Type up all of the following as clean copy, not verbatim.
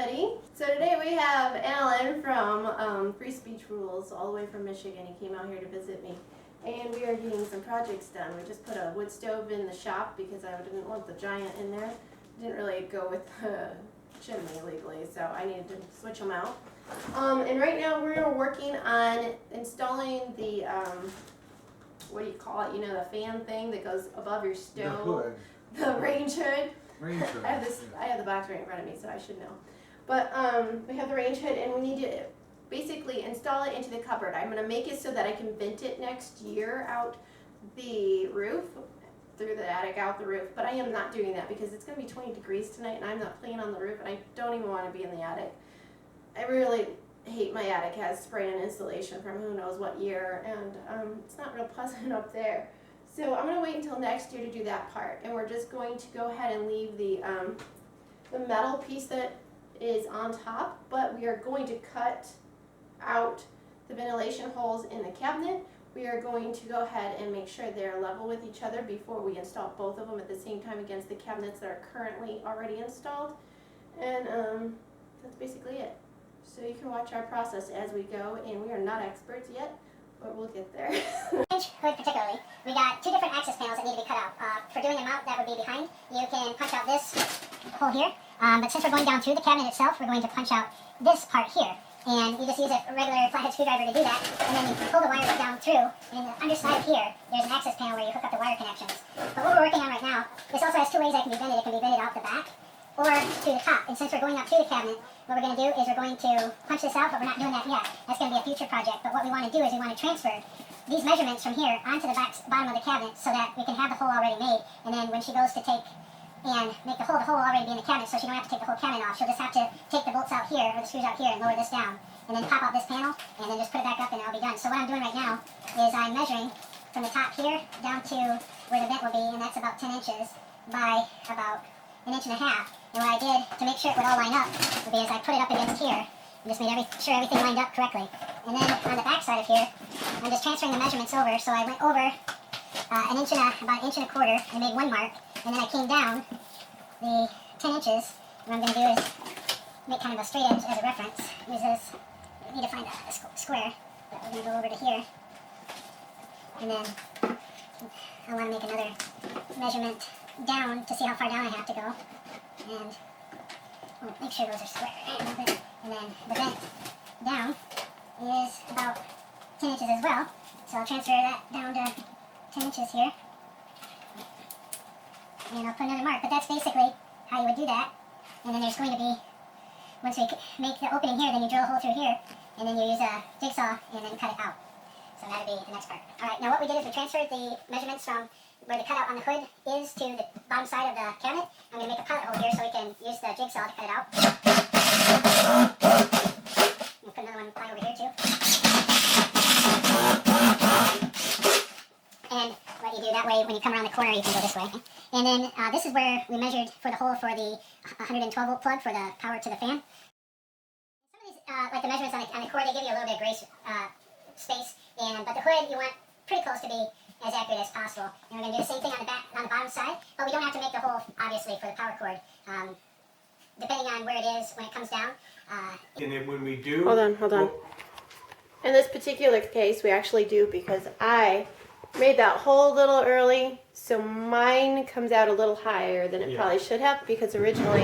everybody. So today we have Alan from Free Speech Rules, all the way from Michigan. He came out here to visit me. And we are getting some projects done. We just put a wood stove in the shop because I didn't want the giant in there. Didn't really go with the chimney legally, so I needed to switch them out. And right now we're working on installing the, what do you call it? You know, the fan thing that goes above your stove. The hood. The range hood. Range hood. I have the box right in front of me, so I should know. But we have the range hood, and we need to basically install it into the cupboard. I'm going to make it so that I can vent it next year out the roof, through the attic, out the roof. But I am not doing that because it's going to be 20 degrees tonight, and I'm not playing on the roof, and I don't even want to be in the attic. I really hate my attic. It has spray-in insulation from who knows what year, and it's not real pleasant up there. So I'm going to wait until next year to do that part, and we're just going to go ahead and leave the metal piece that is on top, but we are going to cut out the ventilation holes in the cabinet. We are going to go ahead and make sure they're level with each other before we install both of them at the same time against the cabinets that are currently already installed. And that's basically it. So you can watch our process as we go, and we are not experts yet, but we'll get there. Range hood particularly, we got two different access panels that need to be cut out. For doing the mount, that would be behind. You can punch out this hole here, but since we're going down through the cabinet itself, we're going to punch out this part here. And you just use a regular flathead screwdriver to do that, and then you pull the wires down through, and in the underside here, there's an access panel where you hook up the wire connections. But what we're working on right now, this also has two ways that can be vented. It can be vented out the back, or to the top. And since we're going up to the cabinet, what we're going to do is we're going to punch this out, but we're not doing that yet. That's going to be a future project. But what we want to do is we want to transfer these measurements from here onto the bottom of the cabinet so that we can have the hole already made. And then when she goes to take and make the hole will already be in the cabinet, so she don't have to take the whole cabinet off. She'll just have to take the bolts out here, or the screws out here, and lower this down. And then pop out this panel, and then just put it back up, and it'll be done. So what I'm doing right now is I'm measuring from the top here down to where the vent will be, and that's about 10 inches by about 1.5 inches. And what I did to make sure it would all line up would be is I put it up against here and just made sure everything lined up correctly. And then on the back side of here, I'm just transferring the measurements over. So I went over about 1.25 inches and made one mark, and then I came down the 10 inches. What I'm going to do is make kind of a straight edge as a reference. Use this. I need to find a square, but we're going to go over to here, and then I want to make another measurement down to see how far down I have to go, and make sure those are square. And then the vent down is about 10 inches as well, so I'll transfer that down to 10 inches here, and I'll put another mark. But that's basically how you would do that. And then there's going to be, once we make the opening here, then you drill a hole through here, and then you use a jigsaw and then cut it out. So that'll be the next part. Alright, now what we did is we transferred the measurements from where the cutout on the hood is to the bottom side of the cabinet. I'm going to make a pilot hole here so we can use the jigsaw to cut it out. We'll put another one right over here too. And what you do that way, when you come around the corner, you can go this way. And then this is where we measured for the hole for the 112 volt plug for the power to the fan. Some of these, like the measurements on the cord, they give you a little bit of gray space, but the hood you want pretty close to be as accurate as possible. And we're going to do the same thing on the bottom side, but we don't have to make the hole, obviously, for the power cord. Depending on where it is when it comes down. And then when we do... Hold on. In this particular case, we actually do, because I made that hole a little early, so mine comes out a little higher than it probably should have, because originally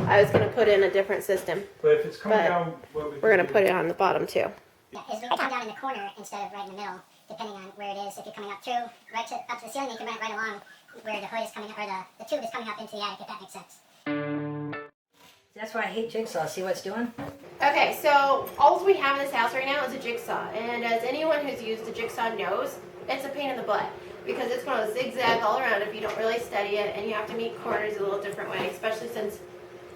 I was going to put in a different system. But if it's coming down... We're going to put it on the bottom too. Yeah, it's going to come down in the corner instead of right in the middle, depending on where it is. If you're coming up through, up to the ceiling, you can run it right along where the hood is coming, or the tube is coming up into the attic, if that makes sense. That's why I hate jigsaw. See what it's doing? Okay, so all we have in this house right now is a jigsaw, and as anyone who's used a jigsaw knows, it's a pain in the butt, because it's going to zigzag all around if you don't really study it, and you have to meet corners a little different way, especially since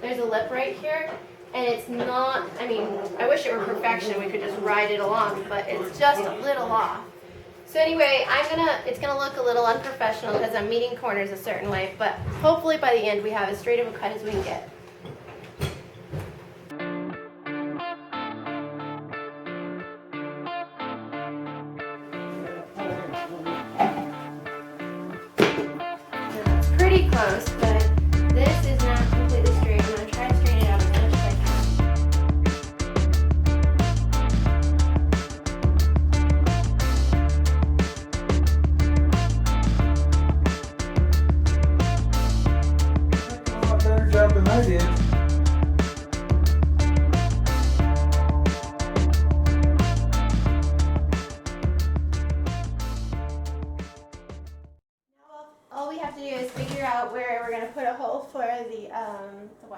there's a lip right here, and it's not, I mean, I wish it were perfection, we could just ride it along, but it's just a little off. So anyway, it's gonna look a little unprofessional because I'm meeting corners a certain way, but hopefully by the end we have as straight of a cut as we can get. Pretty close, but this is not completely straight. I'm going to try to straighten it out as much as I can.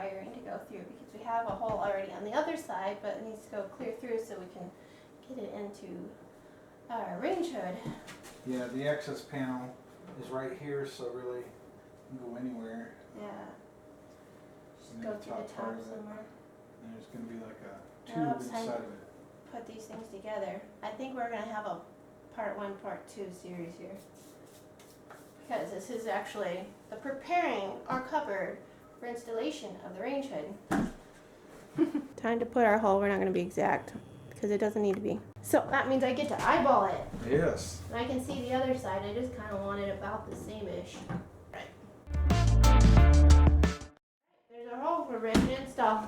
wiring to go through because we have a hole already on the other side, but it needs to go clear through so we can get it into our range hood. Yeah, the access panel is right here, so really you can go anywhere. Yeah. Just And go then through the top part of it, somewhere. and there's gonna be like a Now tube it's time inside to of it. put these things together. I think we're gonna have a part 1, part 2 series here. Because this is actually the preparing our cupboard for installation of the range hood. Time to put our hole. We're not going to be exact because it doesn't need to be. So that means I get to eyeball it. Yes. And I can see the other side. I just kind of want it about the same-ish. Right. There's our hole. We're ready to install.